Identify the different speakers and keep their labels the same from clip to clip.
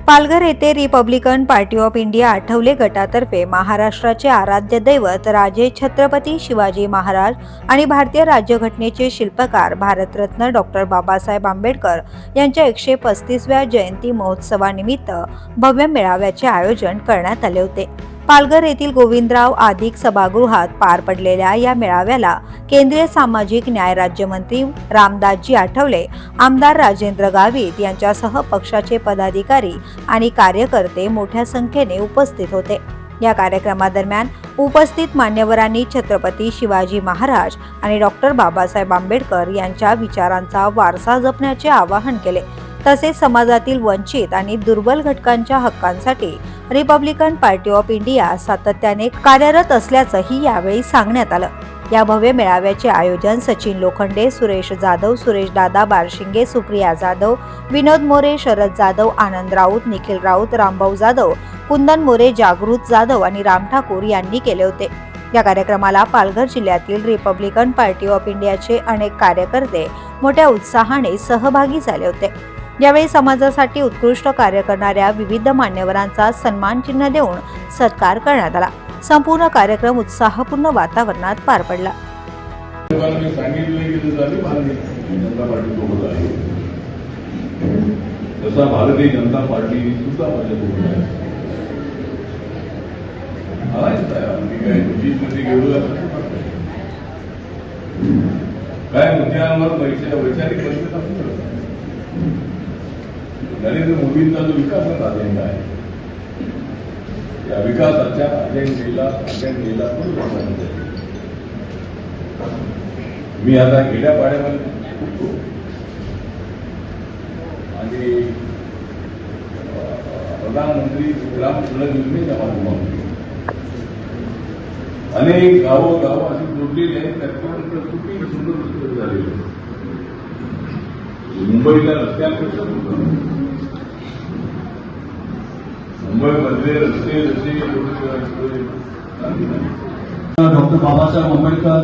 Speaker 1: पालघर येथे Republican Party of India Athawale गटातर्फे महाराष्ट्राचे आराध्य दैवत राजे छत्रपती शिवाजी महाराज आणि भारतीय राज्यघटनेचे शिल्पकार भारतरत्न डॉक्टर बाबासाहेब आंबेडकर यांच्या 135व्या जयंती महोत्सवानिमित्त भव्य मेळाव्याचे आयोजन करण्यात आले होते। पालघर येथील गोविंदराव आदिक सभागृहात पार पडलेल्या या मेळाव्याला केंद्रीय सामाजिक न्याय राज्यमंत्री रामदासजी आठवले, आमदार राजेंद्र गावित यांच्यासह पक्षाचे पदाधिकारी आणि कार्यकर्ते मोठ्या संख्येने उपस्थित होते। या कार्यक्रमादरम्यान उपस्थित मान्यवरांनी छत्रपती शिवाजी महाराज आणि डॉक्टर बाबासाहेब आंबेडकर यांच्या विचारांचा वारसा जपण्याचे आवाहन केले। तसेच समाजातील वंचित आणि दुर्बल घटकांच्या हक्कांसाठी रिपब्लिकन पार्टी ऑफ इंडिया सातत्याने कार्यरत असल्याचंही यावेळी सांगण्यात आलं। या भव्य मेळाव्याचे आयोजन सचिन लोखंडे, सुरेश जाधव, सुरेश दादा बारशिंगे, सुप्रिया जाधव, विनोद मोरे, शरद जाधव, आनंद राऊत, निखिल राऊत, रामभाऊ जाधव, कुंदन मोरे, जागृत जाधव आणि राम ठाकूर यांनी केले होते। या कार्यक्रमाला पालघर जिल्ह्यातील रिपब्लिकन पार्टी ऑफ इंडियाचे अनेक कार्यकर्ते मोठ्या उत्साहाने सहभागी झाले होते। यावेळी समाजासाठी उत्कृष्ट कार्य करणाऱ्या विविध मान्यवरांचा सन्मान चिन्ह देऊन सत्कार करण्यात आला। संपूर्ण कार्यक्रम उत्साहपूर्ण वातावरणात पार पडला।
Speaker 2: भारतीय जनता पार्टी सुद्धा काय मुद्द्यांवर वैचारिक नरेंद्र मोदींचा जो विकासाचा अजेंडा आहे, या विकासाच्या अजेंडेला मी आता खेड्यापाड्यामध्ये खूप आणि प्रधानमंत्री ग्राम सडक योजनेच्या माध्यमातून अनेक गावोगाव अशी जोडलेली आहेत, त्याच्यावर सुखी सुंदर रस्ते झालेले। मुंबईला रस्त्यांपेक्षा मुंबईमधले रस्ते
Speaker 3: डॉक्टर बाबासाहेब आंबेडकर,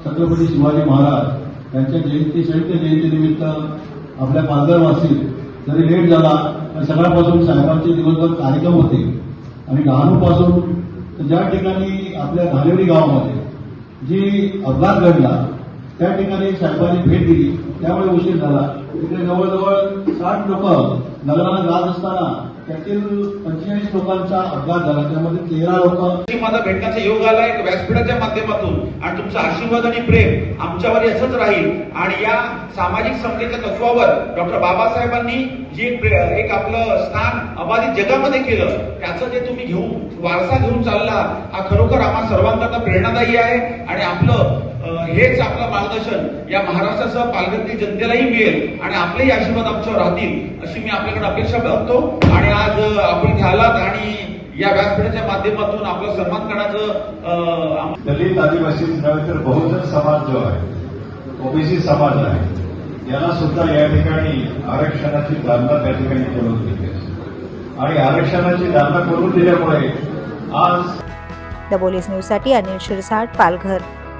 Speaker 3: छत्रपती शिवाजी महाराज यांच्या संयुक्त जयंतीनिमित्त आपल्या पालघरवासी जरी लेट झाला पण सकाळपासून साहेबांचे दिवसभर कार्यक्रम होते आणि डहाणूपासून ज्या ठिकाणी आपल्या धालेवडी गावामध्ये जी अपघात घडला त्या ठिकाणी साहेबांनी भेट दिली, त्यामुळे उशीर झाला। तिथे जवळजवळ 60 लोक लग्नाला जात असताना त्यातील 45 लोकांचा अपघात झाला, त्यामध्ये 13 लोक।
Speaker 4: माझा भेटण्याचा योग आला एक व्यासपीठाच्या माध्यमातून आणि तुमचा आशीर्वाद आणि प्रेम आमच्यावर असंच राहील। आणि या सामाजिक समतेच्या तत्वावर डॉक्टर बाबासाहेबांनी जी एक आपलं स्थान अबाधित जगामध्ये केलं, त्याचं जे तुम्ही वारसा घेऊन चालला, हा खरोखर आम्हा सर्वांकरता प्रेरणादायी आहे। आणि आपलं हेच आपलं मार्गदर्शन या महाराष्ट्रासह पालघरच्या जनतेलाही मिळेल आणि आपलेही आशीर्वाद आमच्यावर राहतील अशी मी आपल्याकडे अपेक्षा बघतो। आणि आज आपण घ्यालात आणि या व्यासपीठाच्या माध्यमातून आपला सन्मान करण्याचं
Speaker 3: दलित आदिवासी नव्हे तर बहुजन समाज जो आहे, ओबीसी समाज आहे, याला सुद्धा या ठिकाणी आरक्षणाची दालना त्या ठिकाणी करून दिली आणि आरक्षणाची दालना करून दिल्यामुळे आज
Speaker 1: द बोलीस न्यूजसाठी अनिल शिरसाट, पालघर।